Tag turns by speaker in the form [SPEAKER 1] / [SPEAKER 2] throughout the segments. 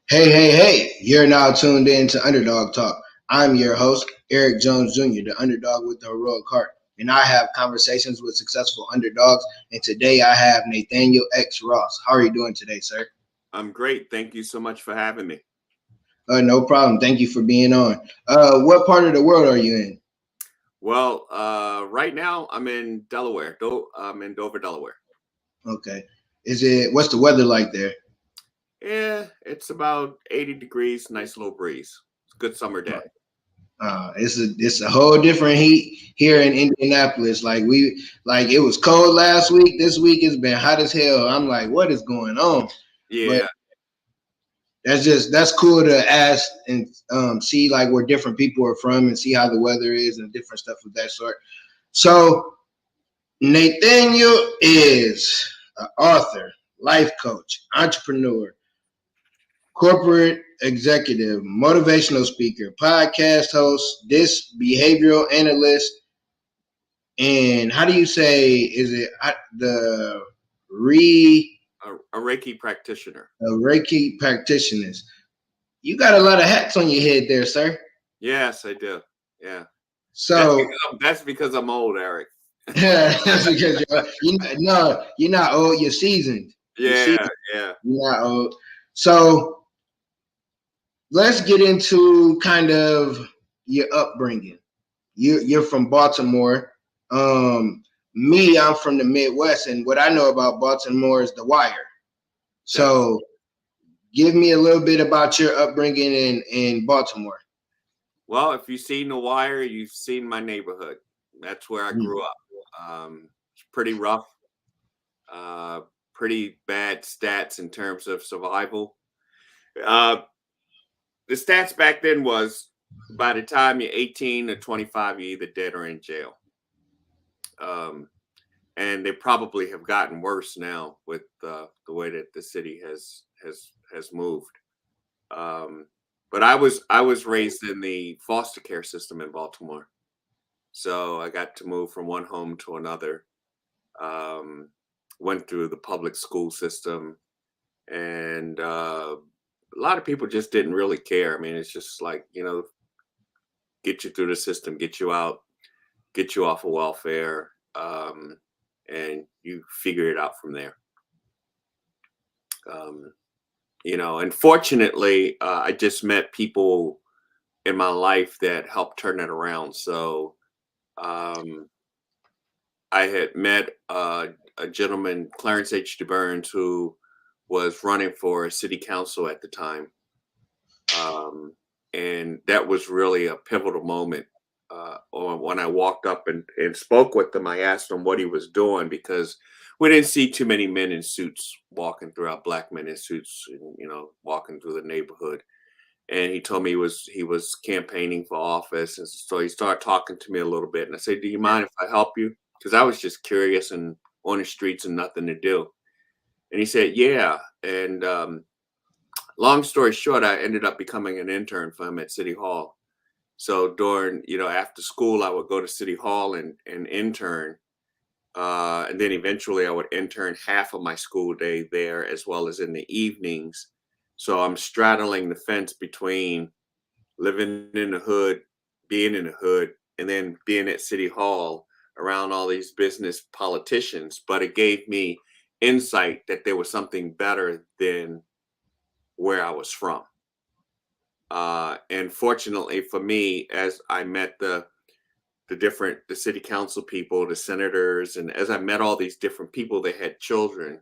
[SPEAKER 1] Hey, you're now tuned in to Underdawg Talk. I'm your host, Eric Jones Jr., the underdog with the heroic heart. And I have conversations with successful underdogs. And today I have Nathaniel X Ross. How are you doing today, sir?
[SPEAKER 2] I'm great. Thank you so much for having me.
[SPEAKER 1] No problem. Thank you for being on. What part of the world are you in?
[SPEAKER 2] Well, right now I'm in Delaware. I'm in Dover, Delaware.
[SPEAKER 1] Okay. What's the weather like there?
[SPEAKER 2] Yeah, it's about 80 degrees, nice little breeze. It's a good summer day.
[SPEAKER 1] It's a whole different heat here in Indianapolis. Like it was cold last week. This week it's been hot as hell. I'm like, what is going on?
[SPEAKER 2] Yeah.
[SPEAKER 1] But that's cool to ask and see like where different people are from and see how the weather is and different stuff of that sort. So Nathaniel is an author, life coach, entrepreneur, corporate executive, motivational speaker, podcast host, behavioral analyst, and how do you say is it the
[SPEAKER 2] a Reiki practitioner.
[SPEAKER 1] A Reiki practitioner. You got a lot of hats on your head there, sir.
[SPEAKER 2] Yes, I do. Yeah.
[SPEAKER 1] So
[SPEAKER 2] that's because I'm old, Eric.
[SPEAKER 1] That's because you're not old. You're seasoned.
[SPEAKER 2] Yeah.
[SPEAKER 1] You're not old. So let's get into kind of your upbringing. You're from Baltimore. I'm from the Midwest, and what I know about Baltimore is The Wire. So give me a little bit about your upbringing in Baltimore.
[SPEAKER 2] Well, if you've seen The Wire, you've seen my neighborhood. That's where I grew up. It's pretty rough, pretty bad stats in terms of survival. The stats back then was by the time you're 18 or 25, you're either dead or in jail. And they probably have gotten worse now with the way that the city has moved. But I was raised in the foster care system in Baltimore, so I got to move from one home to another. Went through the public school system, and a lot of people just didn't really care. I mean, it's just like, get you through the system, get you out, get you off of welfare. And you figure it out from there. And fortunately, I just met people in my life that helped turn it around. So I had met a gentleman, Clarence H. DeBurns, who was running for city council at the time. And that was really a pivotal moment. When I walked up and spoke with him, I asked him what he was doing, because we didn't see too many men in suits walking throughout, black men in suits, walking through the neighborhood. And he told me he was campaigning for office. And so he started talking to me a little bit. And I said, do you mind if I help you? Because I was just curious and on the streets and nothing to do. And he said, yeah. And long story short, I ended up becoming an intern for him at City Hall. So during, after school, I would go to City Hall and intern. And then eventually I would intern half of my school day there, as well as in the evenings. So I'm straddling the fence between living in the hood, being in the hood, and then being at City Hall around all these business politicians. But it gave me insight that there was something better than where I was from. And fortunately for me, as I met the city council people, the senators, and as I met all these different people, they had children,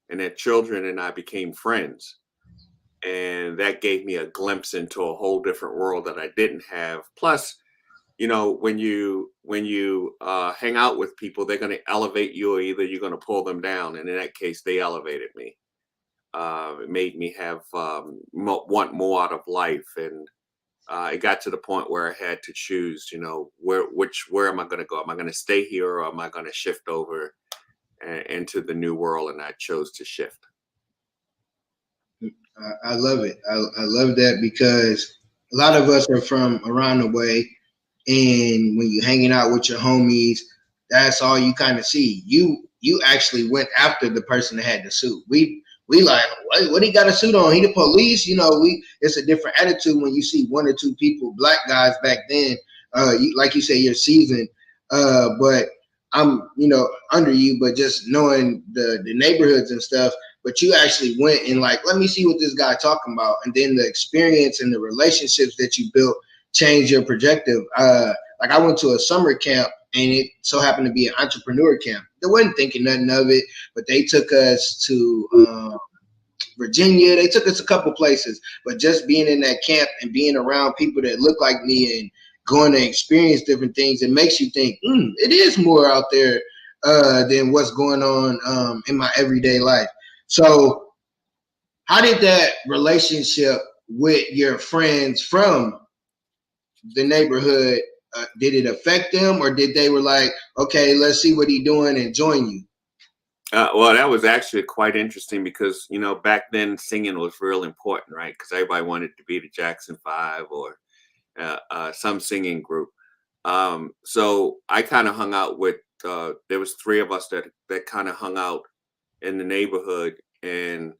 [SPEAKER 2] and their children and I became friends. And that gave me a glimpse into a whole different world that I didn't have. Plus, when you hang out with people, they're going to elevate you, or either you're going to pull them down. And in that case, they elevated me. It made me want more out of life, and it got to the point where I had to choose. Where am I going to go? Am I going to stay here, or am I going to shift over into the new world? And I chose to shift.
[SPEAKER 1] I love it. I love that, because a lot of us are from around the way, and when you're hanging out with your homies, that's all you kind of see. You actually went after the person that had the suit. We like, what he got a suit on? He the police, you know. It's a different attitude when you see one or two people, black guys back then. Like you say, you're seasoned, but I'm, you know, under you, but just knowing the neighborhoods and stuff. But you actually went and like, let me see what this guy talking about, and then the experience and the relationships that you built changed your projective. Like I went to a summer camp, and it so happened to be an entrepreneur camp. They wasn't thinking nothing of it, but they took us to Virginia. They took us a couple places, but just being in that camp and being around people that look like me and going to experience different things, it makes you think, it is more out there than what's going on in my everyday life. So how did that relationship with your friends from the neighborhood, did it affect them, or did they were like, okay, let's see what he's doing and join you?
[SPEAKER 2] Well, that was actually quite interesting because, you know, back then singing was real important, right? Because everybody wanted to be the Jackson 5 or some singing group. So I kind of hung out with, there was three of us that kind of hung out in the neighborhood, and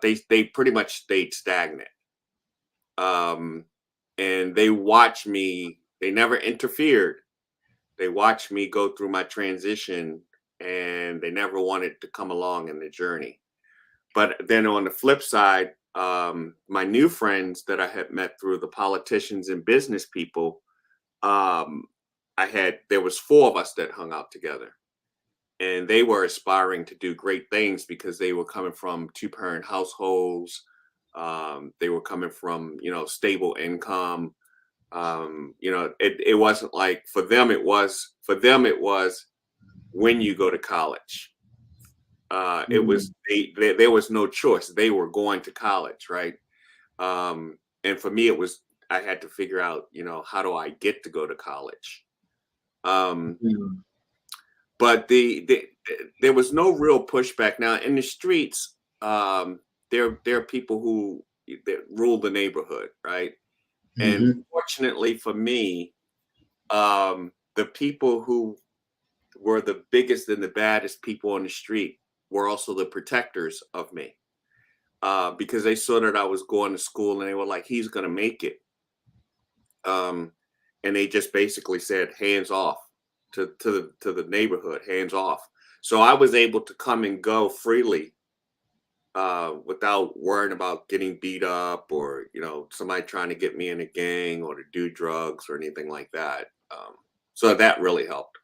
[SPEAKER 2] they pretty much stayed stagnant. And they watched me, they never interfered. They watched me go through my transition, and they never wanted to come along in the journey. But then on the flip side, my new friends that I had met through the politicians and business people, there was four of us that hung out together, and they were aspiring to do great things because they were coming from 2-parent households. They were coming from, you know, stable income. You know, it wasn't like for them it was when you go to college. It was there was no choice. They were going to college, right? And for me, it was I had to figure out, you know, how do I get to go to college? But there was no real pushback. Now in the streets, there are people that rule the neighborhood, right? And fortunately for me, the people who were the biggest and the baddest people on the street were also the protectors of me, because they saw that I was going to school, and they were like, he's going to make it. And they just basically said, hands off to the neighborhood, hands off. So I was able to come and go freely, without worrying about getting beat up or, you know, somebody trying to get me in a gang or to do drugs or anything like that. So that really helped.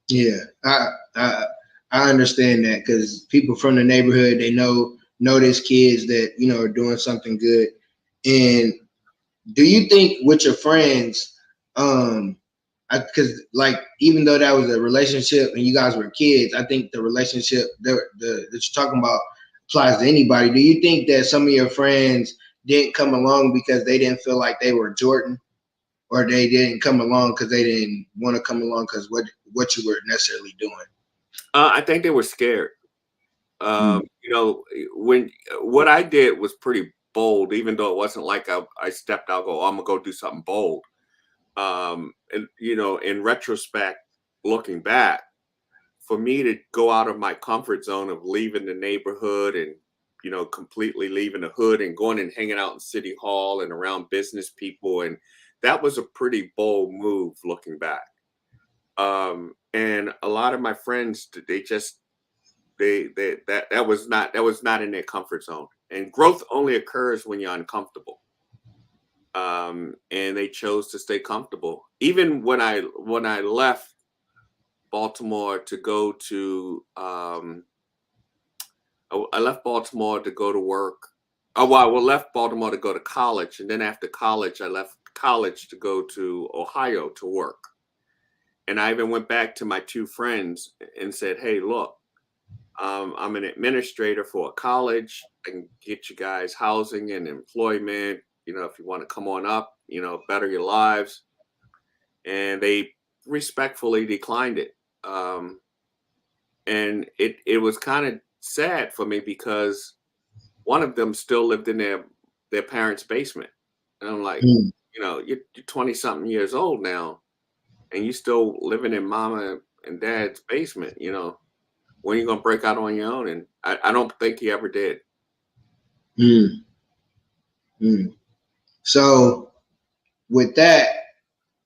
[SPEAKER 1] Yeah, I understand that, because people from the neighborhood, they know there's kids that, you know, are doing something good. And do you think with your friends, because like even though that was a relationship and you guys were kids, I think the relationship that you're talking about applies to anybody. Do you think that some of your friends didn't come along because they didn't feel like they were Jordan, or they didn't come along because they didn't want to come along because what you were necessarily doing?
[SPEAKER 2] I think they were scared. You know, what I did was pretty bold, even though it wasn't like I stepped out, I'm gonna go do something bold. And you know, in retrospect, looking back, for me to go out of my comfort zone of leaving the neighborhood and, you know, completely leaving the hood and going and hanging out in City Hall and around business people, and that was a pretty bold move looking back. And a lot of my friends, that was not in their comfort zone. And growth only occurs when you're uncomfortable. And they chose to stay comfortable. Even when I left Baltimore to go to, I left Baltimore to go to work. Oh, well, I left Baltimore to go to college, and then after college, I left college to go to Ohio to work. And I even went back to my two friends and said, "Hey, look, I'm an administrator for a college. I can get you guys housing and employment. You know, if you want to come on up, you know, better your lives." And they respectfully declined it. And it was kind of sad for me because one of them still lived in their parents' basement. And I'm like, you know, you're 20 something years old now, and you still living in mama and dad's basement, you know. when are you going to break out on your own? And I don't think he ever did.
[SPEAKER 1] Mm. Mm. So with that,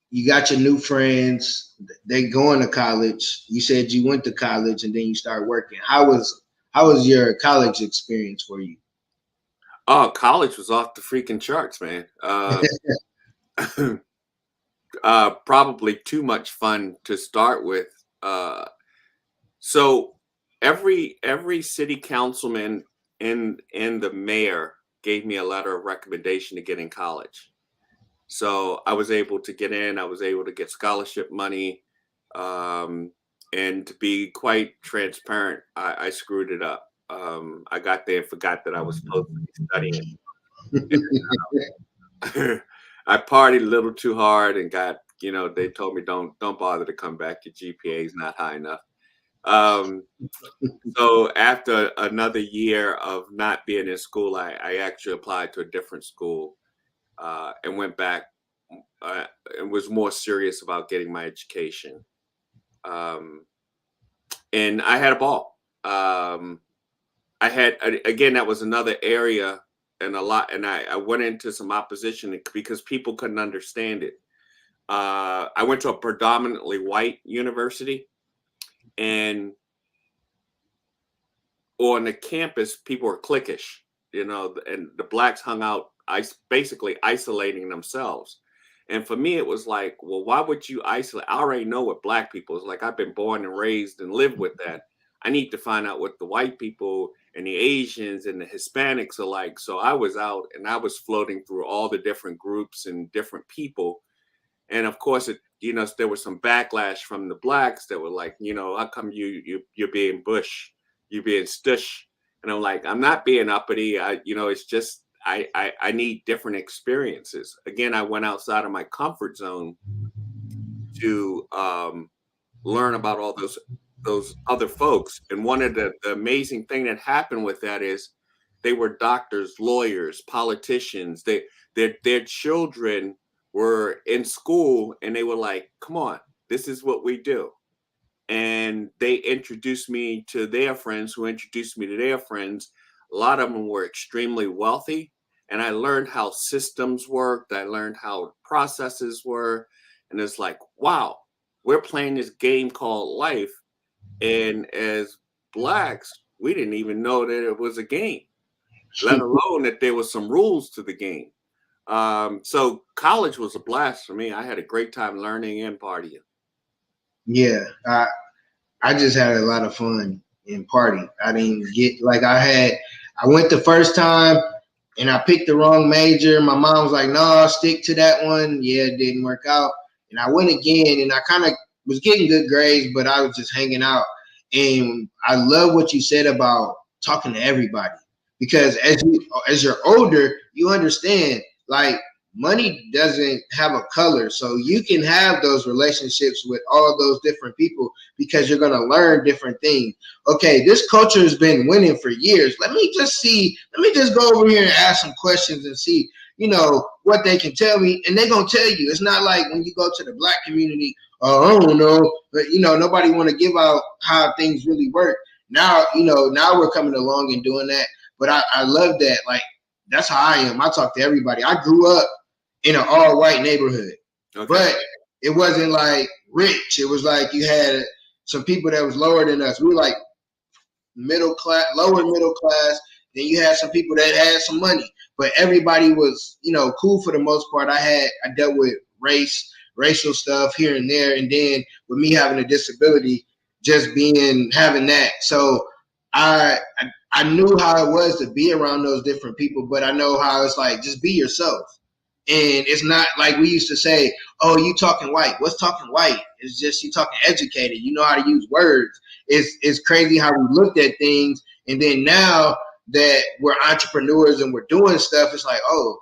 [SPEAKER 1] you got your new friends. They going to college. You said you went to college and then you start working. How was your college experience for you?
[SPEAKER 2] Oh, college was off the freaking charts, man. Probably too much fun to start with. So every city councilman and the mayor gave me a letter of recommendation to get in college. So I was able to get in. I was able to get scholarship money, and to be quite transparent, I screwed it up. I got there and forgot that I was supposed to be studying. I partied a little too hard and got, they told me don't bother to come back. Your GPA is not high enough. So after another year of not being in school, I actually applied to a different school, and went back, and was more serious about getting my education. And I had a ball. Again, that was another area and I went into some opposition because people couldn't understand it. I went to a predominantly white university, and on the campus, people were cliquish, and the blacks hung out, basically isolating themselves. And for me, it was like, well, why would you isolate? I already know what black people is like. I've been born and raised and lived with that. I need to find out what the white people and the Asians and the Hispanics are like. So I was out and I was floating through all the different groups and different people. And of course, there was some backlash from the blacks that were like, how come you're being bush, you're being stush? And I'm like, I'm not being uppity. It's just, I need different experiences. Again, I went outside of my comfort zone to learn about all those other folks. And one of the amazing thing that happened with that is they were doctors, lawyers, politicians. Their children were in school and they were like, come on, this is what we do. And they introduced me to their friends who introduced me to their friends. A lot of them were extremely wealthy. And I learned how systems worked. I learned how processes were. And it's like, wow, we're playing this game called life. And as blacks, we didn't even know that it was a game, let alone that there was some rules to the game. So college was a blast for me. I had a great time learning and partying.
[SPEAKER 1] Yeah, I just had a lot of fun in party. I didn't get I went the first time and I picked the wrong major. My mom was like, no, stick to that one. Yeah, it didn't work out. And I went again and I kind of was getting good grades, but I was just hanging out. And I love what you said about talking to everybody, because as you're older, you understand like money doesn't have a color. So you can have those relationships with all those different people because you're going to learn different things. Okay, this culture has been winning for years. Let me just go over here and ask some questions and see, what they can tell me. And they're going to tell you. It's not like when you go to the black community, I don't know, but nobody want to give out how things really work. Now, now we're coming along and doing that. But I love that. Like, that's how I am. I talk to everybody. I grew up in an all-white neighborhood, but it wasn't like rich. It was like you had some people that was lower than us. We were like middle class, lower middle class. Then you had some people that had some money, but everybody was, cool for the most part. I dealt with racial stuff here and there. And then with me having a disability, just having that. So I knew how it was to be around those different people, but I know how it's like, just be yourself. And it's not like we used to say, oh, you talking white. What's talking white? It's just you talking educated. You know how to use words. It's crazy how we looked at things. And then now that we're entrepreneurs and we're doing stuff, it's like, oh,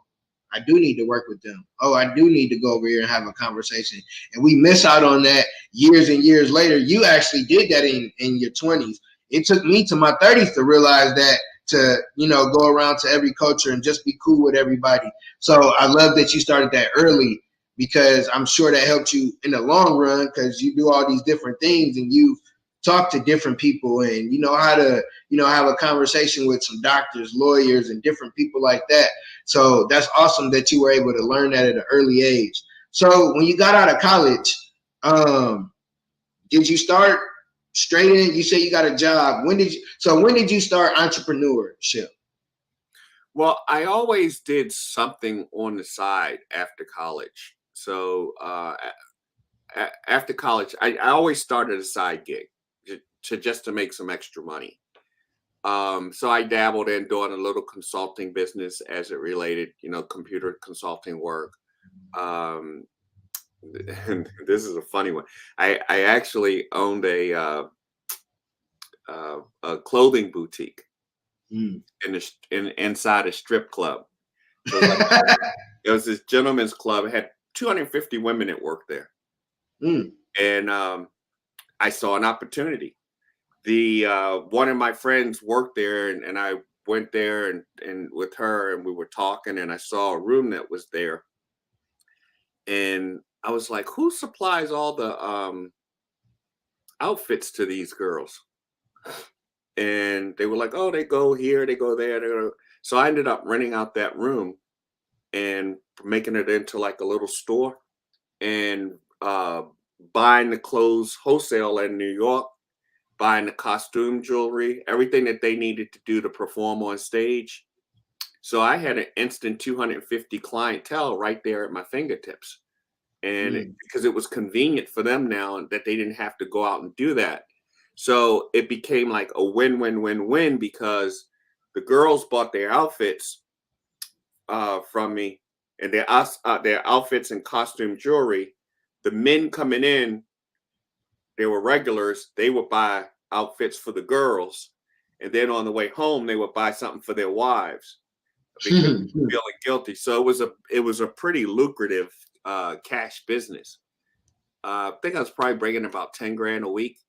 [SPEAKER 1] I do need to work with them. Oh, I do need to go over here and have a conversation. And we miss out on that years and years later. You actually did that in your 20s. It took me to my 30s to realize that, to go around to every culture and just be cool with everybody. So I love that you started that early, because I'm sure that helped you in the long run, because you do all these different things and you've talk to different people and you know how to, you know, have a conversation with some doctors, lawyers, and different people like that. So that's awesome that you were able to learn that at an early age. So when you got out of college, did you start straight in? You say you got a job. When did you start entrepreneurship?
[SPEAKER 2] Well, I always did something on the side after college. So after college, I always started a side gig just to make some extra money. So I dabbled in doing a little consulting business as it related, you know, computer consulting work. Um, and this is a funny one. I actually owned a clothing boutique inside a strip club. So it was this gentleman's club. It had 250 women that worked there. And I saw an opportunity. One of my friends worked there, and I went there and with her, and we were talking, and I saw a room that was there. And I was like, who supplies all the outfits to these girls? And they were like, oh, they go here, they go there. So I ended up renting out that room and making it into like a little store and buying the clothes wholesale in New York, buying the costume jewelry, everything that they needed to do to perform on stage. So I had an instant 250 clientele right there at my fingertips. And because it was convenient for them now that they didn't have to go out and do that. So it became like a win-win-win-win because the girls bought their outfits from me and their outfits and costume jewelry. The men coming in, they were regulars. They would buy outfits for the girls. And then on the way home, they would buy something for their wives because they were feeling guilty. So it was a pretty lucrative cash business. I think I was probably bringing about 10 grand a week.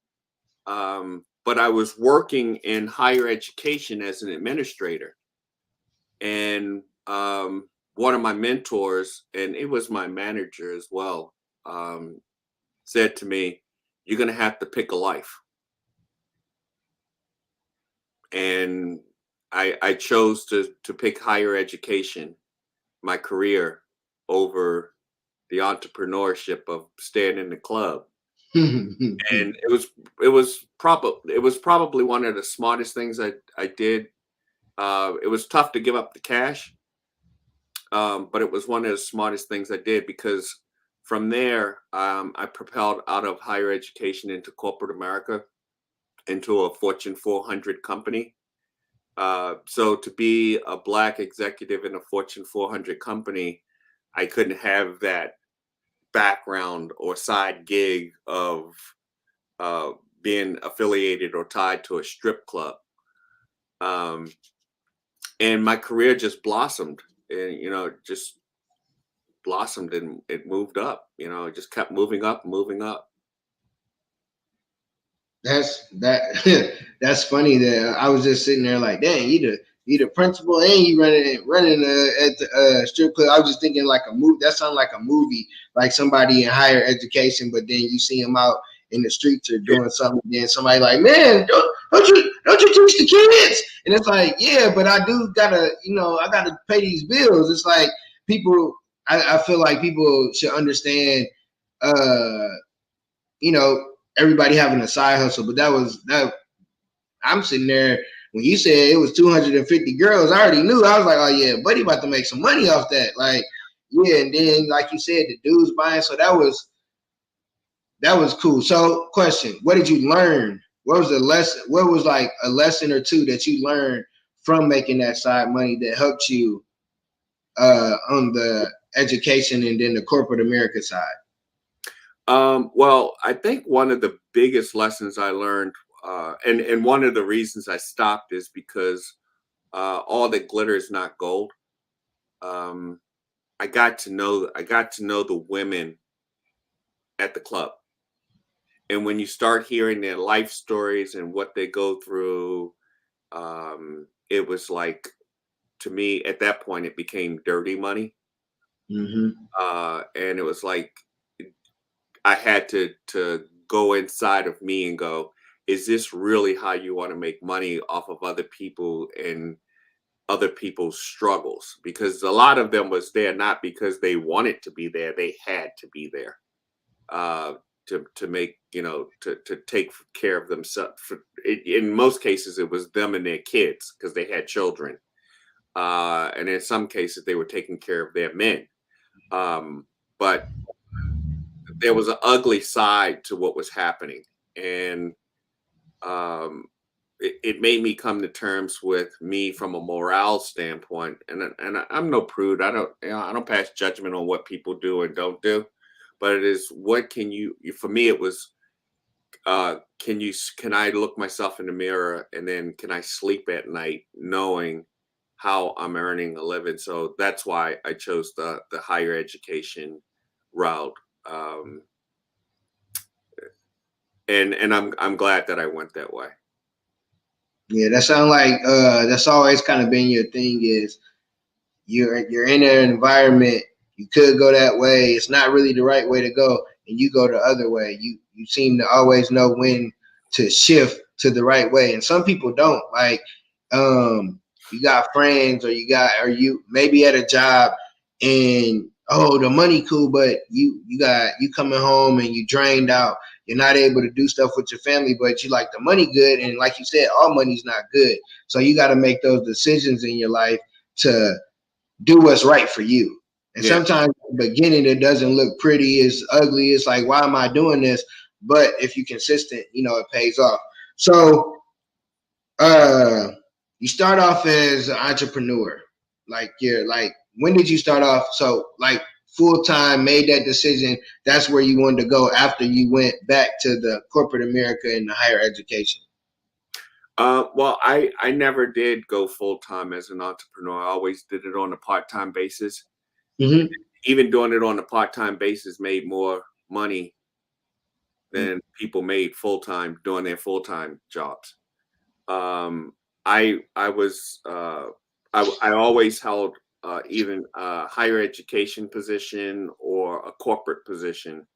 [SPEAKER 2] But I was working in higher education as an administrator. And one of my mentors, and it was my manager as well, said to me, you're going to have to pick a life. And I chose to pick higher education, my career, over the entrepreneurship of staying in the club. And it was probably one of the smartest things I did. It was tough to give up the cash, but it was one of the smartest things I did because from there I propelled out of higher education into corporate America, into a Fortune 400 company. So to be a Black executive in a Fortune 400 company, I couldn't have that background or side gig of being affiliated or tied to a strip club. And my career just blossomed, and just blossomed, and it moved up. It just kept moving up, moving up.
[SPEAKER 1] That's funny that I was just sitting there like, dang, you the principal and you running at the strip club. I was just thinking like a movie. That sounds like a movie, like somebody in higher education, but then you see them out in the streets or doing something. And then somebody like, man, don't you teach the kids? And it's like, yeah, but I do gotta, I gotta pay these bills. It's like people. I feel like people should understand. Everybody having a side hustle, but that I'm sitting there when you said it was 250 girls, I already knew. I was like, oh yeah, buddy about to make some money off that. Like, yeah, and then like you said, the dudes buying, so that was cool. So question, what did you learn? What was the lesson? What was like a lesson or two that you learned from making that side money that helped you on the education and then the corporate America side?
[SPEAKER 2] Well, I think one of the biggest lessons I learned, and one of the reasons I stopped is because all that glitter is not gold. I got to know the women at the club, and when you start hearing their life stories and what they go through, it was like, to me at that point, it became dirty money, and it was like, I had to go inside of me and go, is this really how you want to make money off of other people and other people's struggles? Because a lot of them was there not because they wanted to be there, they had to be there uh, to make, to take care of themselves. In most cases, it was them and their kids because they had children, and in some cases, they were taking care of their men. But there was an ugly side to what was happening, and um, it made me come to terms with me from a morale standpoint. And I'm no prude. I don't pass judgment on what people do and don't do. But it is, what can you? For me, it was, can I look myself in the mirror, and then can I sleep at night knowing how I'm earning a living? So that's why I chose the higher education route. Um, and I'm glad that I went that way.
[SPEAKER 1] Yeah, that sounds like that's always kind of been your thing, is you're in an environment, you could go that way, it's not really the right way to go, and you go the other way. You seem to always know when to shift to the right way, and some people don't. Like, you got friends, or you maybe at a job, and the money cool, but you coming home and you drained out. You're not able to do stuff with your family, but you like the money good, and like you said, all money's not good. So you got to make those decisions in your life to do what's right for you. And sometimes in the beginning, it doesn't look pretty, it's ugly, it's like, why am I doing this? But if you're consistent, it pays off. So you start off as an entrepreneur. When did you start off? So like full-time, made that decision, that's where you wanted to go after you went back to the corporate America and the higher education?
[SPEAKER 2] Well, I never did go full time as an entrepreneur. I always did it on a part time basis.
[SPEAKER 1] Mm-hmm.
[SPEAKER 2] Even doing it on a part time basis made more money than people made full time doing their full time jobs. I was I always held even a higher education position or a corporate position,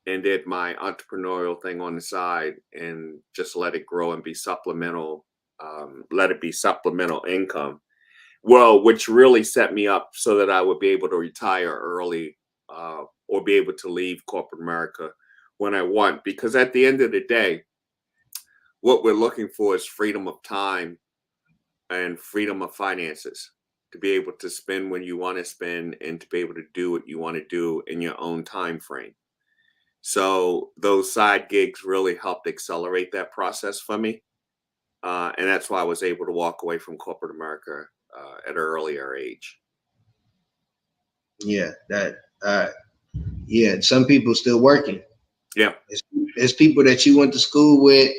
[SPEAKER 2] and did my entrepreneurial thing on the side and just let it grow and be supplemental. Let it be supplemental income. Well, which really set me up so that I would be able to retire early, or be able to leave corporate America when I want. Because at the end of the day, what we're looking for is freedom of time and freedom of finances, to be able to spend when you want to spend and to be able to do what you want to do in your own time frame. So those side gigs really helped accelerate that process for me. And that's why I was able to walk away from corporate America at an earlier age.
[SPEAKER 1] Yeah, some people still working.
[SPEAKER 2] Yeah.
[SPEAKER 1] It's people that you went to school with,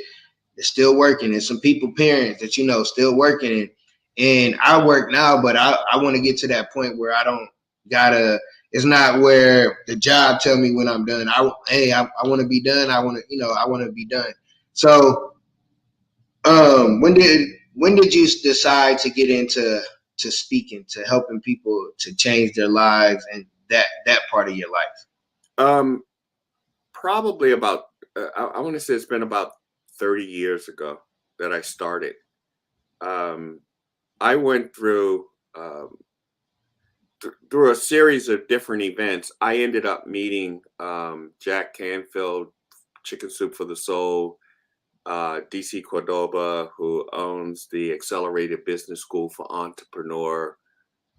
[SPEAKER 1] they're still working. And some people, parents that still working. And I work now, but I want to get to that point where I don't gotta. It's not where the job tell me when I'm done. I want to be done. I want to be done. So, when did you decide to get into speaking, to helping people to change their lives and that part of your life?
[SPEAKER 2] Probably about I want to say it's been about 30 years ago that I started. I went through through a series of different events. I ended up meeting Jack Canfield, Chicken Soup for the Soul, DC Cordoba, who owns the Accelerated Business School for Entrepreneur,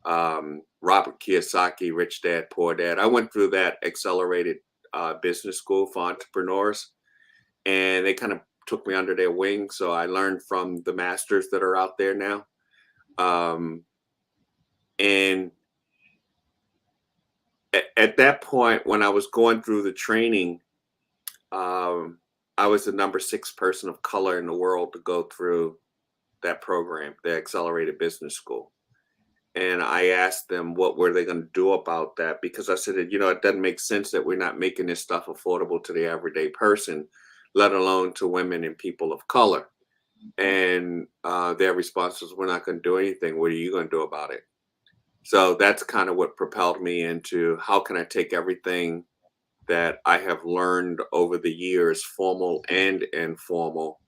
[SPEAKER 2] Robert Kiyosaki, Rich Dad, Poor Dad. I went through that Accelerated Business School for Entrepreneurs, and they kind of took me under their wing. So I learned from the masters that are out there now. And at that point, when I was going through the training, I was the number 6 person of color in the world to go through that program, the Accelerated Business School. And I asked them what were they going to do about that, because I said, it doesn't make sense that we're not making this stuff affordable to the everyday person, let alone to women and people of color. And their response was, we're not going to do anything. What are you going to do about it? So that's kind of what propelled me into, how can I take everything that I have learned over the years, formal and informal,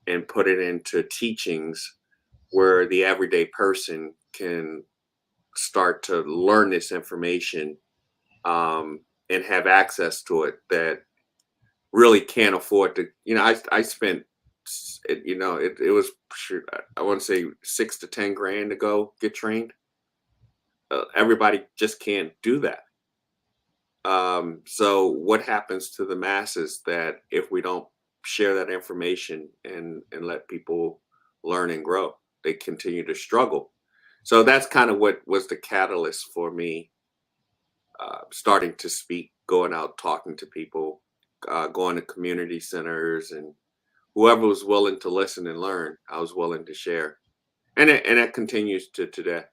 [SPEAKER 2] and put it into teachings where the everyday person can start to learn this information, and have access to it, that really can't afford to. I spent, it was, I want to say 6 to 10 grand to go get trained. Everybody just can't do that. So what happens to the masses that if we don't share that information and let people learn and grow, they continue to struggle. So that's kind of what was the catalyst for me, starting to speak, going out, talking to people, going to community centers, and whoever was willing to listen and learn, I was willing to share. And that continues to today.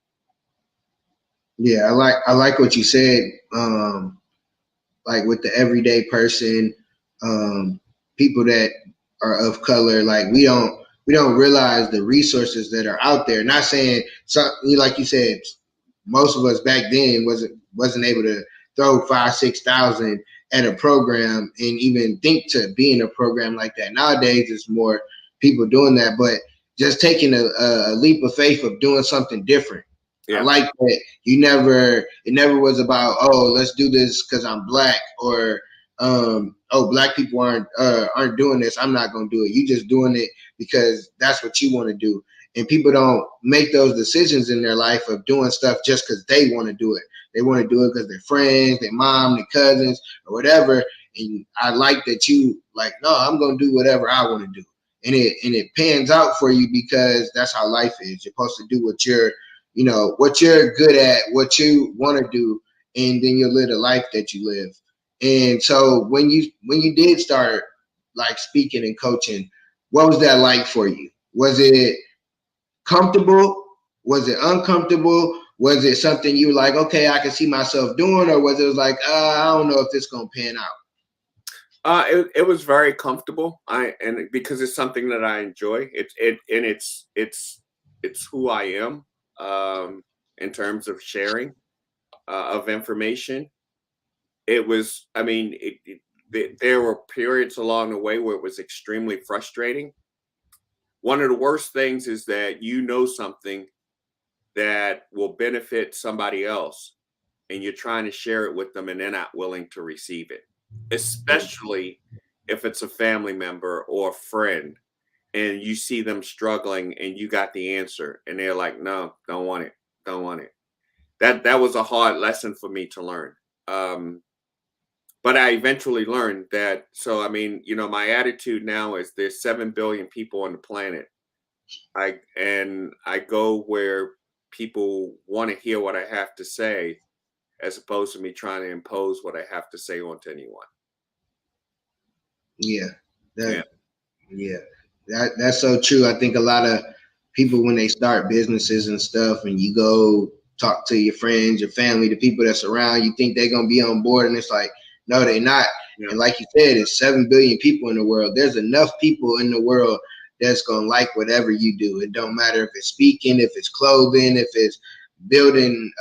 [SPEAKER 1] Yeah, I like what you said. Like with the everyday person, people that are of color, like we don't realize the resources that are out there. Not saying, so like you said, most of us back then wasn't able to throw 5,000-6,000 at a program and even think to be in a program like that. Nowadays, it's more people doing that, but just taking a leap of faith of doing something different. Yeah. I like that it never was about, oh, let's do this because I'm black, or oh, black people aren't doing this, I'm not gonna do it. You just doing it because that's what you want to do. And people don't make those decisions in their life of doing stuff just because they want to do it. They want to do it because their friends, their mom, their cousins, or whatever. And I like that you like, no, I'm gonna do whatever I want to do. And it pans out for you because that's how life is. You're supposed to do what you're good at, what you want to do, and then you'll live the life that you live. And so when you did start like speaking and coaching, what was that like for you? Was it comfortable? Was it uncomfortable? Was it something you were like, okay, I can see myself doing, or was it like, I don't know if this is gonna pan out?
[SPEAKER 2] It was very comfortable. And because it's something that I enjoy. It's who I am, in terms of sharing of information. It was, I mean, there were periods along the way where it was extremely frustrating. One of the worst things is that you know something that will benefit somebody else, and you're trying to share it with them, and they're not willing to receive it, especially if it's a family member or a friend, and you see them struggling and you got the answer and they're like, no, don't want it. That was a hard lesson for me to learn. But I eventually learned that. So, I mean, my attitude now is there's 7 billion people on the planet. I go where people want to hear what I have to say, as opposed to me trying to impose what I have to say onto anyone.
[SPEAKER 1] Yeah. That's so true. I think a lot of people, when they start businesses and stuff, and you go talk to your friends, your family, the people that's around, you think they're going to be on board, and it's like, no, they're not. Yeah. And like you said, it's 7 billion people in the world. There's enough people in the world that's going to like whatever you do. It don't matter if it's speaking, if it's clothing, if it's building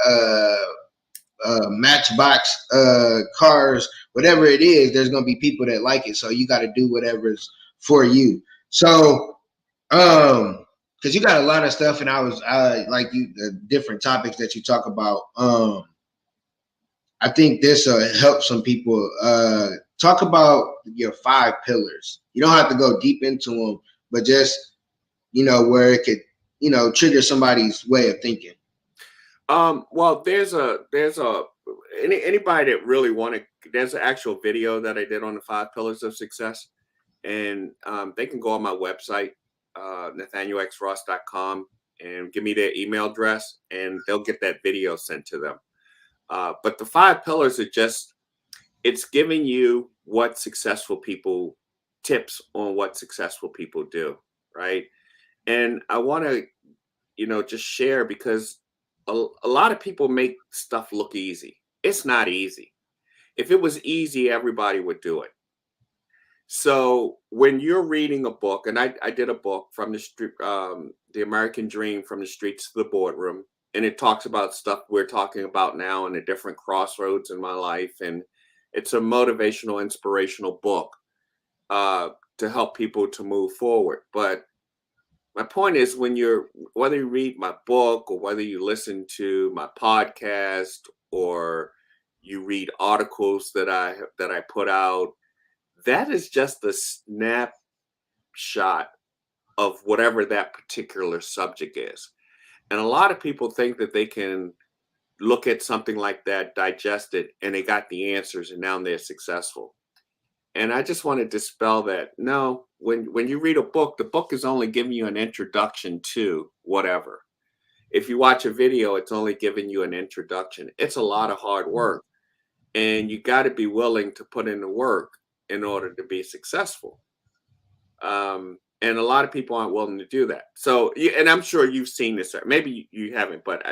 [SPEAKER 1] matchbox cars, whatever it is, there's going to be people that like it. So you got to do whatever's for you. So, because you got a lot of stuff, and I like the different topics that you talk about. I think this help some people. Talk about your 5 pillars. You don't have to go deep into them, but just, where it could, trigger somebody's way of thinking.
[SPEAKER 2] Well, there's anybody that really there's an actual video that I did on the 5 pillars of success, and they can go on my website, nathanielxross.com, and give me their email address, and they'll get that video sent to them. But the 5 pillars are it's giving you tips on what successful people do, right? And I want to, just share, because a lot of people make stuff look easy. It's not easy. If it was easy, everybody would do it. So when you're reading a book, and I did a book from The American Dream, From the Streets to the Boardroom, and it talks about stuff we're talking about now and the different crossroads in my life, and It's a motivational, inspirational book to help people to move forward. But my point is, whether you read my book or whether you listen to my podcast or you read articles that I put out, that is just a snapshot of whatever that particular subject is. And a lot of people think that they can look at something like that, digest it, and they got the answers, and now they're successful. And I just want to dispel that. No, when you read a book, the book is only giving you an introduction to whatever. If you watch a video, it's only giving you an introduction. It's a lot of hard work, and you got to be willing to put in the work in order to be successful. And a lot of people aren't willing to do that. So, and I'm sure you've seen this. Maybe you haven't, but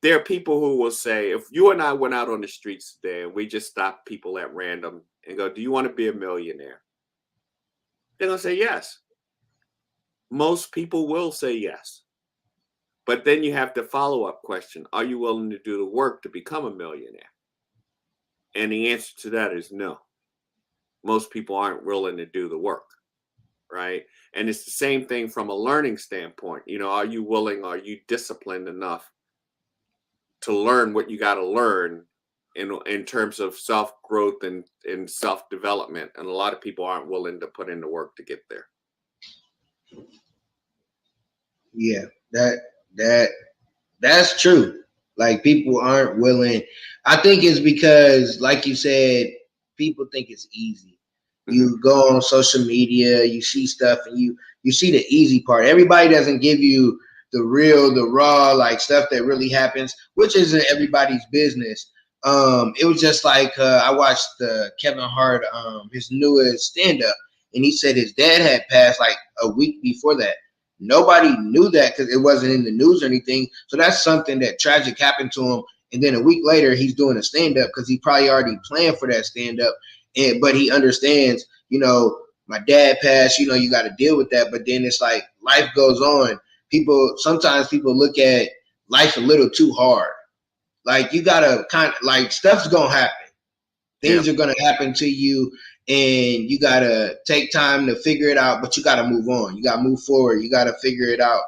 [SPEAKER 2] there are people who will say, if you and I went out on the streets today and we just stopped people at random and go, do you want to be a millionaire? They're going to say yes. Most people will say yes. But then you have the follow-up question. Are you willing to do the work to become a millionaire? And the answer to that is no. Most people aren't willing to do the work, right? And it's the same thing from a learning standpoint. Are you willing, are you disciplined enough to learn what you got to learn in terms of self-growth and self-development? And a lot of people aren't willing to put in the work to get there.
[SPEAKER 1] Yeah, that's true. Like, people aren't willing. I think it's because, like you said, people think it's easy. You go on social media, you see stuff, and you see the easy part. Everybody doesn't give you the real, the raw, like, stuff that really happens, which isn't everybody's business. It was just like I watched Kevin Hart, his newest stand-up, and he said his dad had passed like a week before that. Nobody knew that because it wasn't in the news or anything. So that's something that tragic happened to him. And then a week later, he's doing a stand-up because he probably already planned for that stand-up. But he understands, my dad passed, you got to deal with that. But then it's like life goes on. Sometimes people look at life a little too hard. Like, you got to kind of, like, stuff's going to happen. Things are going to happen to you, and you got to take time to figure it out, but you got to move on. You got to move forward. You got to figure it out.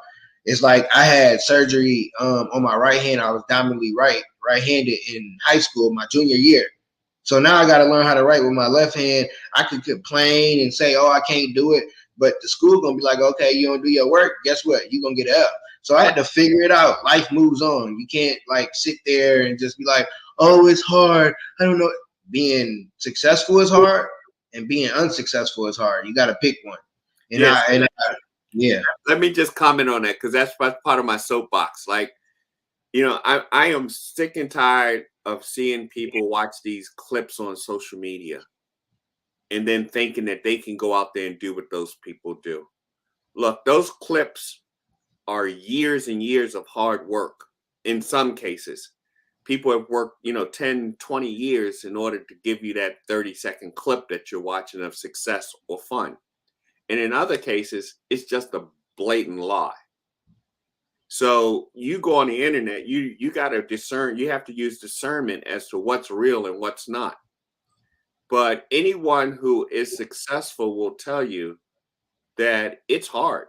[SPEAKER 1] It's like I had surgery on my right hand. I was dominantly right-handed in high school, my junior year. So now I got to learn how to write with my left hand. I could complain and say, oh, I can't do it. But the school going to be like, okay, you don't do your work. Guess what? You're going to get up. So I had to figure it out. Life moves on. You can't, like, sit there and just be like, oh, it's hard. I don't know. Being successful is hard, and being unsuccessful is hard. You got to pick one. Yeah.
[SPEAKER 2] Let me just comment on that, because that's part of my soapbox. Like, I am sick and tired of seeing people watch these clips on social media and then thinking that they can go out there and do what those people do. Look, those clips are years and years of hard work. In some cases, people have worked, 10, 20 years in order to give you that 30-second clip that you're watching of success or fun. And in other cases, it's just a blatant lie. So you go on the internet, you got to discern, you have to use discernment as to what's real and what's not. But anyone who is successful will tell you that it's hard.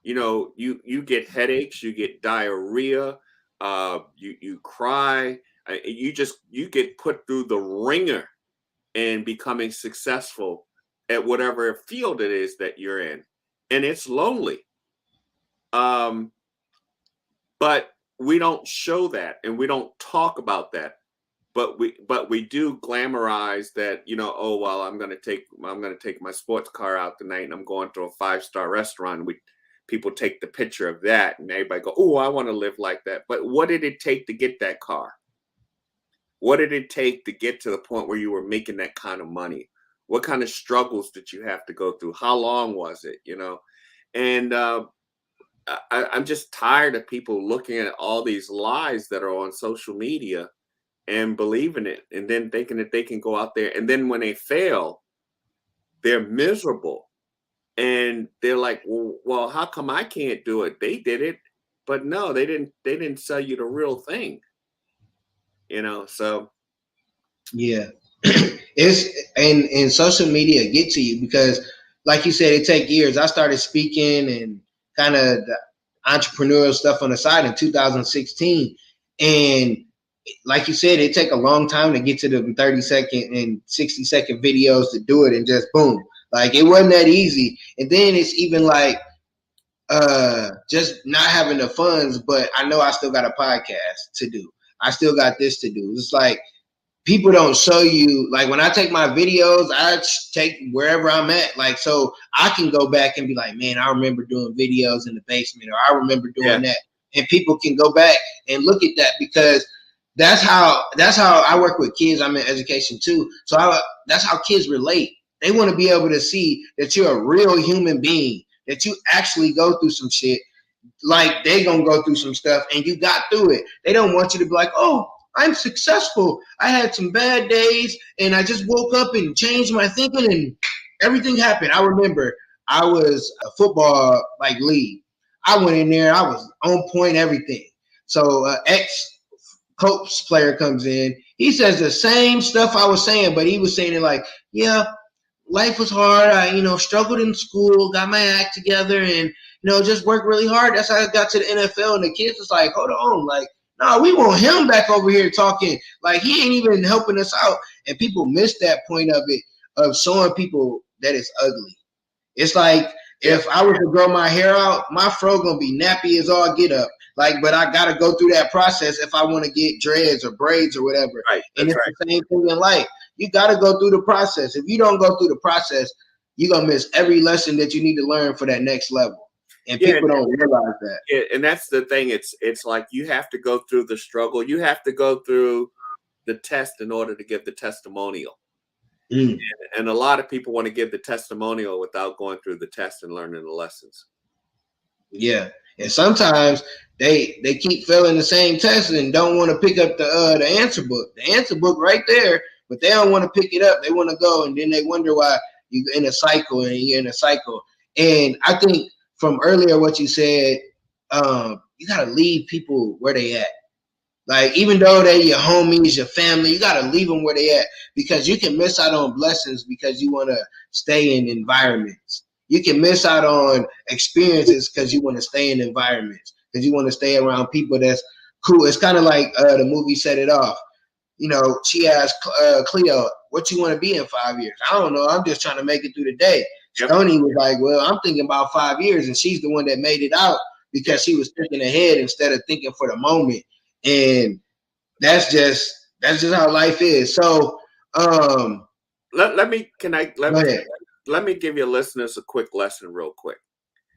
[SPEAKER 2] You get headaches, you get diarrhea, you cry, you get put through the ringer in becoming successful at whatever field it is that you're in. And it's lonely. But we don't show that, and we don't talk about that. But we do glamorize that, oh, well, I'm gonna take my sports car out tonight and I'm going to a 5-star restaurant. People take the picture of that and everybody go, oh, I want to live like that. But what did it take to get that car? What did it take to get to the point where you were making that kind of money? What kind of struggles did you have to go through? How long was it? And I'm just tired of people looking at all these lies that are on social media and believing it, and then thinking that they can go out there. And then when they fail, they're miserable. And they're like, well, how come I can't do it? They did it. But no, they didn't sell you the real thing. So.
[SPEAKER 1] Yeah. It's and social media get to you because, like you said, it take years. I started speaking and kind of the entrepreneurial stuff on the side in 2016, and like you said, it take a long time to get to the 30-second and 60-second videos to do it, and just boom, like it wasn't that easy. And then it's even like just not having the funds, but I know I still got a podcast to do. I still got this to do. It's like people don't show you, like when I take my videos, I take wherever I'm at, like so I can go back and be like, man, I remember doing videos in the basement, or I remember doing that, and people can go back and look at that because that's how I work with kids. I'm in education too, so that's how kids relate. They want to be able to see that you're a real human being, that you actually go through some shit, like they gonna go through some stuff and you got through it. They don't want you to be like, oh, I'm successful. I had some bad days and I just woke up and changed my thinking and everything happened. I remember I was a football like league. I went in there, I was on point, everything. So ex Coach player comes in. He says the same stuff I was saying, but he was saying it like, yeah, life was hard. I, struggled in school, got my act together, and just worked really hard. That's how I got to the NFL. And the kids was like, hold on, like, no, we want him back over here talking. Like he ain't even helping us out. And people miss that point of it, of showing people that it's ugly. It's like if I was to grow my hair out, my fro gonna be nappy as all get up. Like, but I gotta go through that process if I want to get dreads or braids or whatever.
[SPEAKER 2] Right.
[SPEAKER 1] And it's the same thing in life. You gotta go through the process. If you don't go through the process, you're gonna miss every lesson that you need to learn for that next level. And people don't realize that.
[SPEAKER 2] Yeah, and that's the thing. It's like you have to go through the struggle. You have to go through the test in order to give the testimonial. And a lot of people want to give the testimonial without going through the test and learning the lessons.
[SPEAKER 1] Yeah, and sometimes they keep failing the same test and don't want to pick up the answer book. The answer book right there, but they don't want to pick it up. They want to go, and then they wonder why you're in a cycle and you're in a cycle. And I think from earlier what you said, you gotta leave people where they at. Like, even though they your homies, your family, you gotta leave them where they at, because you can miss out on blessings because you want to stay in environments. You can miss out on experiences because you want to stay in environments, because you want to stay around people that's cool. It's kind of like the movie Set It Off. She asked Cleo, what you want to be in 5 years? I don't know. I'm just trying to make it through the day. Yep. Stoney was like, well, I'm thinking about 5 years. And she's the one that made it out because she was thinking ahead instead of thinking for the moment. And that's just how life is. So
[SPEAKER 2] let me give your listeners a quick lesson real quick.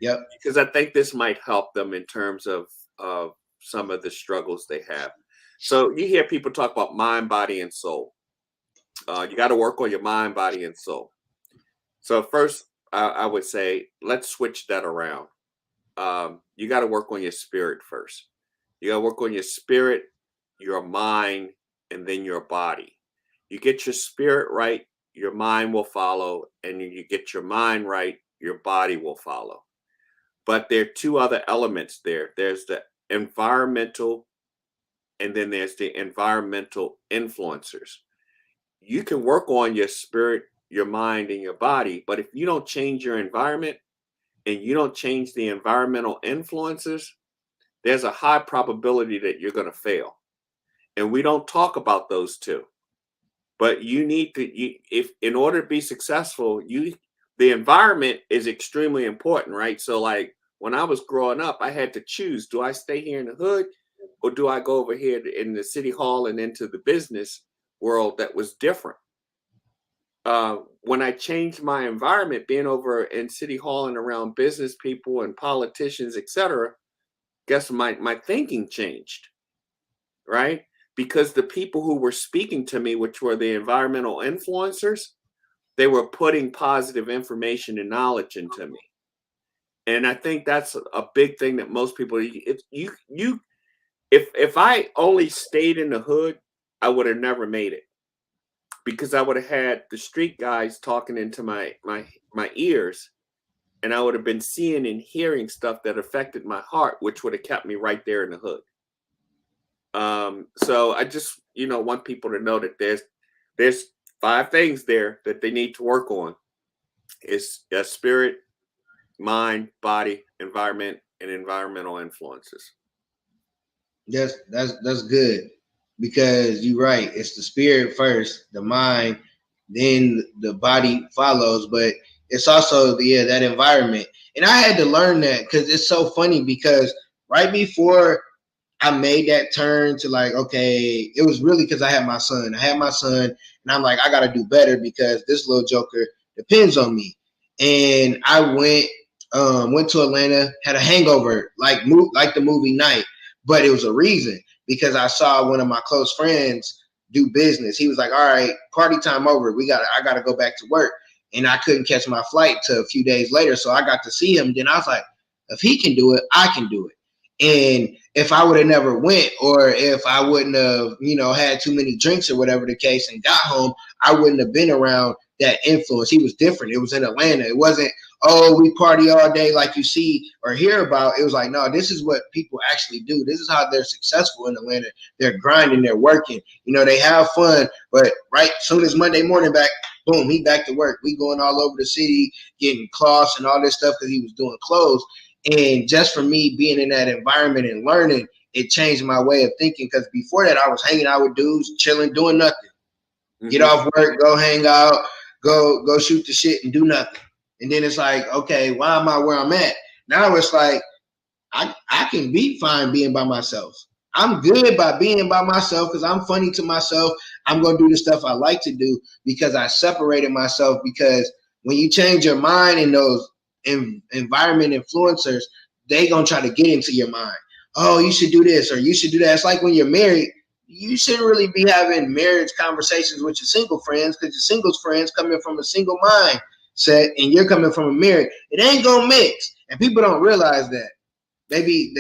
[SPEAKER 1] Yep.
[SPEAKER 2] Because I think this might help them in terms of some of the struggles they have. So you hear people talk about mind, body, and soul. You got to work on your mind, body, and soul. So first, I would say, let's switch that around. You got to work on your spirit first. You got to work on your spirit, your mind, and then your body. You get your spirit right, your mind will follow. And you get your mind right, your body will follow. But there are two other elements there. There's the environmental, and then there's the environmental influencers. You can work on your spirit, your mind, and your body, but if you don't change your environment and you don't change the environmental influences, there's a high probability that you're going to fail. And we don't talk about those two. But you need to, if in order to be successful, the environment is extremely important, right? So like when I was growing up, I had to choose, do I stay here in the hood or do I go over here in the city hall and into the business world that was different? When I changed my environment, being over in city hall and around business people and politicians, etc., guess my thinking changed, right? Because the people who were speaking to me, which were the environmental influencers, they were putting positive information and knowledge into me. And I think that's a big thing that most people, if I only stayed in the hood, I would have never made it, because I would have had the street guys talking into my ears, and I would have been seeing and hearing stuff that affected my heart, which would have kept me right there in the hood. So I just, want people to know that there's 5 things there that they need to work on. It's spirit, mind, body, environment, and environmental influences.
[SPEAKER 1] That's good, because you're right. It's the spirit first, the mind, then the body follows. But it's also that environment. And I had to learn that, because it's so funny, because right before I made that turn to like, okay, it was really because I had my son. And I'm like, I got to do better, because this little joker depends on me. And I went to Atlanta, had a hangover, like the movie Night, but it was a reason, because I saw one of my close friends do business. He was like, all right, party time over. I got to go back to work. And I couldn't catch my flight till a few days later. So I got to see him. Then I was like, if he can do it, I can do it. And if I would have never went, or if I wouldn't have, had too many drinks or whatever the case and got home, I wouldn't have been around that influence. He was different. It was in Atlanta. It wasn't, oh, we party all day like you see or hear about. It was like, no, this is what people actually do. This is how they're successful in Atlanta. They're grinding, they're working. They have fun. But right, soon as Monday morning back, boom, he back to work. We going all over the city, getting cloths and all this stuff, because he was doing clothes. And just for me being in that environment and learning, it changed my way of thinking. Because before that, I was hanging out with dudes, chilling, doing nothing. Mm-hmm. Get off work, go hang out, go shoot the shit and do nothing. And then it's like, okay, why am I where I'm at? Now it's like, I can be fine being by myself. I'm good by being by myself, because I'm funny to myself. I'm going to do the stuff I like to do, because I separated myself. Because when you change your mind in those environment influencers, they going to try to get into your mind. Oh, you should do this, or you should do that. It's like when you're married, you shouldn't really be having marriage conversations with your single friends, because your singles friends coming from a single mind set, and you're coming from a married. It ain't going to mix. And people don't realize that. Maybe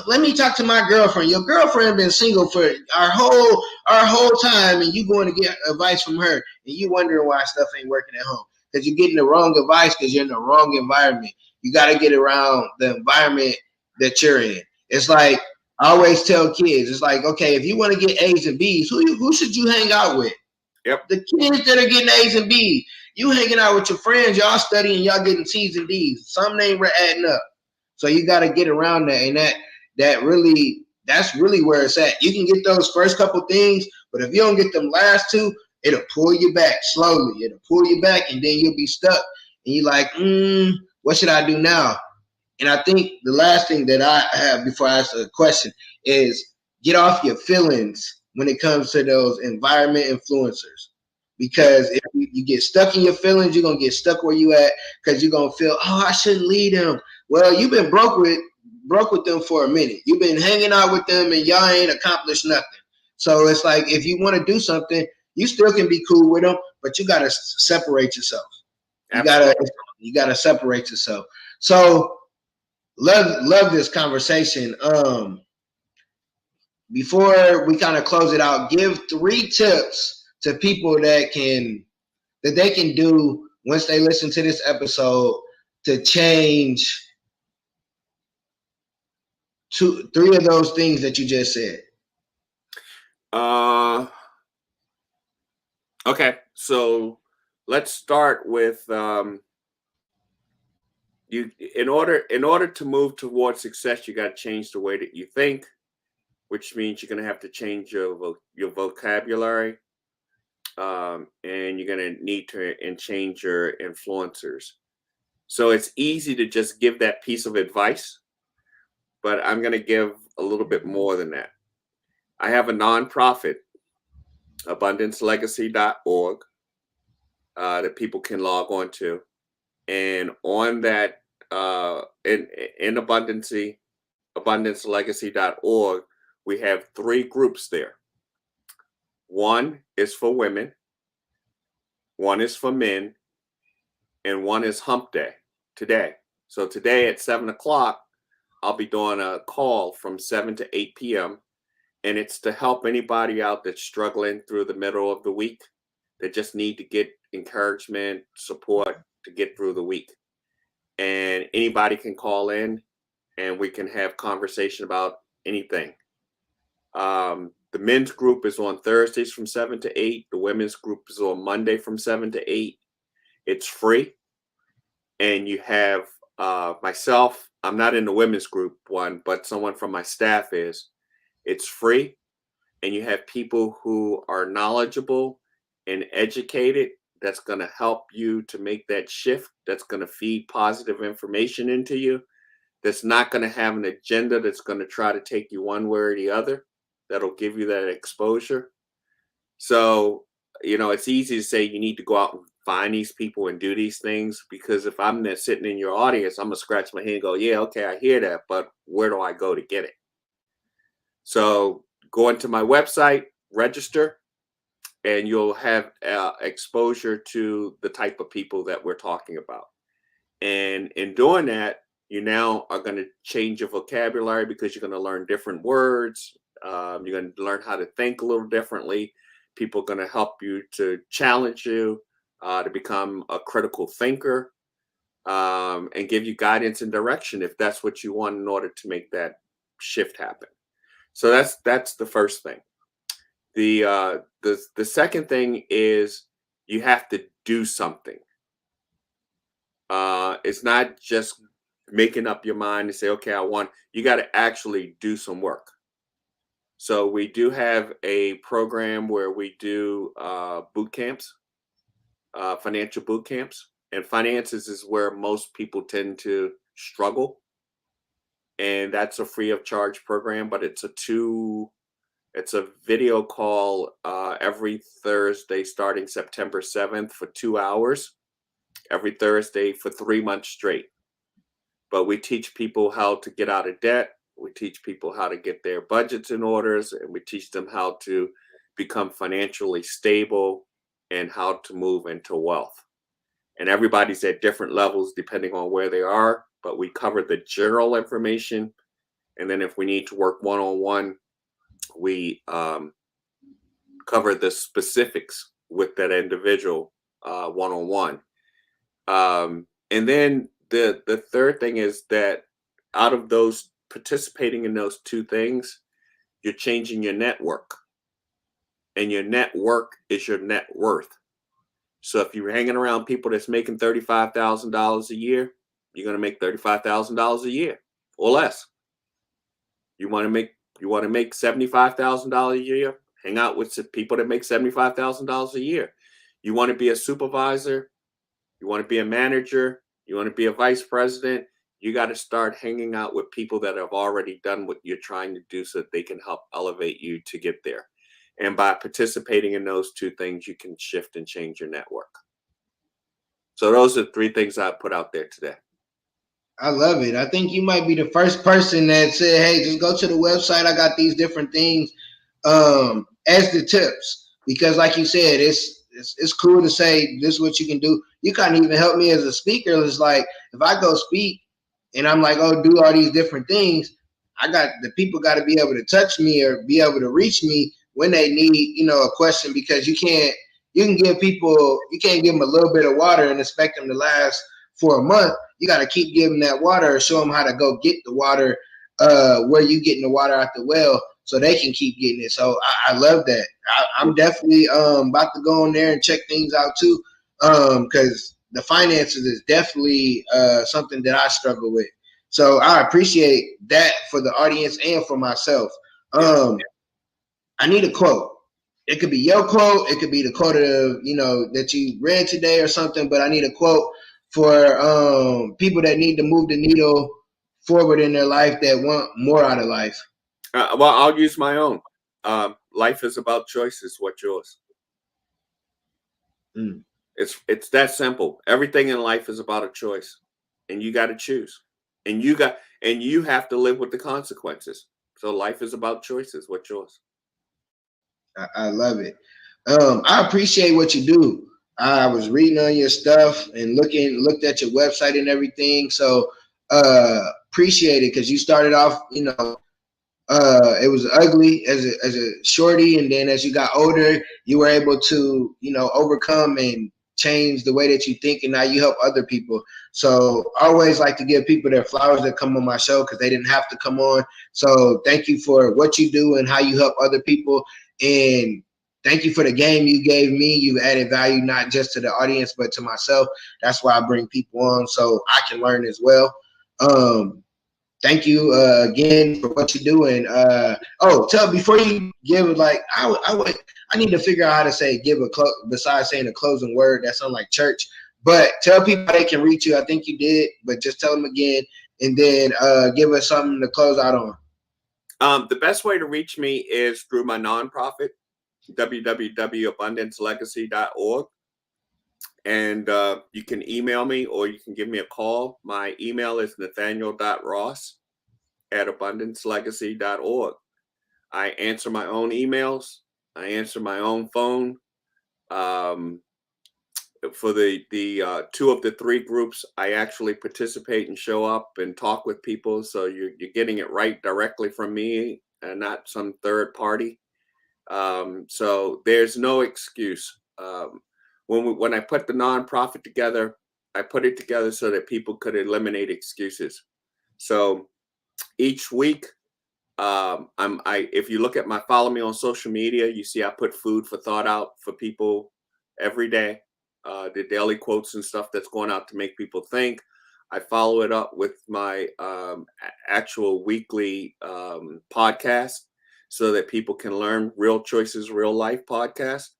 [SPEAKER 1] let me talk to my girlfriend. Your girlfriend been single for our whole time, and you going to get advice from her, and you wondering why stuff ain't working at home, because you're getting the wrong advice, because you're in the wrong environment. You got to get around the environment that you're in. It's like I always tell kids, it's like, okay, if you want to get A's and B's, who should you hang out with?
[SPEAKER 2] Yep.
[SPEAKER 1] The kids that are getting A's and B's. You hanging out with your friends, y'all studying, y'all getting C's and D's. Some ain't adding up. So you got to get around that, and that's really where it's at. You can get those first couple things, but if you don't get them last two, it'll pull you back slowly. It'll pull you back, and then you'll be stuck. And you're like, what should I do now? And I think the last thing that I have before I ask a question is get off your feelings when it comes to those environment influencers. Because if you get stuck in your feelings, you're going to get stuck where you at, because you're going to feel, oh, I shouldn't lead them. Well, you've been broke with them for a minute. You've been hanging out with them, and y'all ain't accomplished nothing. So it's like, if you want to do something, you still can be cool with them, but you got to separate yourself. You got to separate yourself. So love this conversation. Before we kind of close it out, give 3 tips to people that they can do once they listen to this episode to change 3 of those things that you just said.
[SPEAKER 2] Okay, so let's start with you. In order to move towards success, you got to change the way that you think, which means you're going to have to change your vocabulary, and you're going to need to change your influencers. So it's easy to just give that piece of advice, but I'm going to give a little bit more than that. I have a nonprofit, abundancelegacy.org, that people can log on to. And on that, in abundancelegacy.org, we have 3 groups there. One is for women, one is for men, and one is hump day today. So today at 7:00, I'll be doing a call from 7 to 8 p.m. And it's to help anybody out that's struggling through the middle of the week, that just need to get encouragement, support to get through the week. And anybody can call in, and we can have conversation about anything. The men's group is on Thursdays from 7 to 8. The women's group is on Monday from 7 to 8. It's free. And you have myself. I'm not in the women's group one, but someone from my staff is. It's free. And you have people who are knowledgeable and educated that's going to help you to make that shift, that's going to feed positive information into you, that's not going to have an agenda that's going to try to take you one way or the other, that'll give you that exposure. So, it's easy to say you need to go out and find these people and do these things, because if I'm there sitting in your audience, I'm going to scratch my head and go, yeah, okay, I hear that, but where do I go to get it? So go into my website, register, and you'll have exposure to the type of people that we're talking about. And in doing that, you now are going to change your vocabulary, because you're going to learn different words. You're going to learn how to think a little differently. People are going to help you to challenge you to become a critical thinker, and give you guidance and direction if that's what you want in order to make that shift happen. So that's the first thing. The second thing is you have to do something. It's not just making up your mind and say, okay, you got to actually do some work. So we do have a program where we do boot camps, financial boot camps, and finances is where most people tend to struggle. And that's a free of charge program, but it's a video call every Thursday starting September 7th for 2 hours, every Thursday for 3 months straight. But we teach people how to get out of debt. We teach people how to get their budgets in orders, and we teach them how to become financially stable and how to move into wealth. And everybody's at different levels depending on where they are, but we cover the general information. And then if we need to work one-on-one, we cover the specifics with that individual one-on-one. And then the third thing is that out of those participating in those two things, you're changing your network. And your network is your net worth. So if you're hanging around people that's making $35,000 a year, you're going to make $35,000 a year or less. You want to make $75,000 a year, hang out with people that make $75,000 a year. You want to be a supervisor, you want to be a manager, you want to be a vice president, you got to start hanging out with people that have already done what you're trying to do so that they can help elevate you to get there. And by participating in those two things, you can shift and change your network. So those are 3 things I put out there today.
[SPEAKER 1] I love it. I think you might be the first person that said, hey, just go to the website. I got these different things as the tips. Because like you said, it's cool to say this is what you can do. You can't even help me as a speaker. It's like if I go speak and I'm like, oh, do all these different things, the people got to be able to touch me or be able to reach me when they need, a question, because you can't give them a little bit of water and expect them to last for a month. You got to keep giving that water or show them how to go get the water where you getting the water out the well so they can keep getting it. So I love that. I'm definitely about to go on there and check things out too, because the finances is definitely something that I struggle with. So I appreciate that for the audience and for myself. I need a quote. It could be your quote. It could be the quote of, that you read today or something, but I need a quote for people that need to move the needle forward in their life, that want more out of life.
[SPEAKER 2] Well, I'll use my own. Life is about choices. What's yours? It's that simple. Everything in life is about a choice, and you got to choose, and you have to live with the consequences. So life is about choices. What's yours?
[SPEAKER 1] I love it. I appreciate what you do. I was reading on your stuff and looked at your website and everything. So appreciate it, because you started off, it was ugly as a shorty, and then as you got older, you were able to, overcome and change the way that you think, and now you help other people. So I always like to give people their flowers that come on my show because they didn't have to come on. So thank you for what you do and how you help other people. And thank you for the game you gave me. You added value not just to the audience, but to myself. That's why I bring people on so I can learn as well. Thank you again for what you do. And tell before you give like I need to figure out how to say give a besides saying a closing word that sounds like church. But tell people how they can reach you. I think you did, but just tell them again, and then give us something to close out on.
[SPEAKER 2] The best way to reach me is through my nonprofit, www.abundancelegacy.org. And you can email me or you can give me a call. My email is nathaniel.ross@abundancelegacy.org. I answer my own emails. I answer my own phone. For the 2 of the 3 groups, I actually participate and show up and talk with people. So you're getting it right directly from me and not some third party. So there's no excuse. When I put the nonprofit together, I put it together so that people could eliminate excuses. So each week, if you look at follow me on social media, you see I put food for thought out for people every day. The daily quotes and stuff that's going out to make people think. I follow it up with my actual weekly podcast so that people can learn Real Choices, Real Life podcast.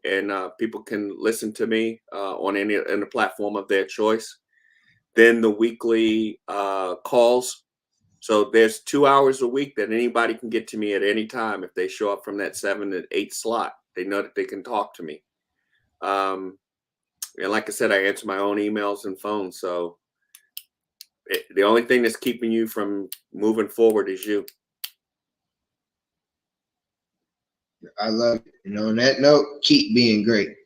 [SPEAKER 2] And people can listen to me on the platform of their choice. Then the weekly calls. So there's 2 hours a week that anybody can get to me at any time. If they show up from that 7 to 8 slot, they know that they can talk to me. And like I said, I answer my own emails and phones. So the only thing that's keeping you from moving forward is you.
[SPEAKER 1] I love it. And on that note, keep being great.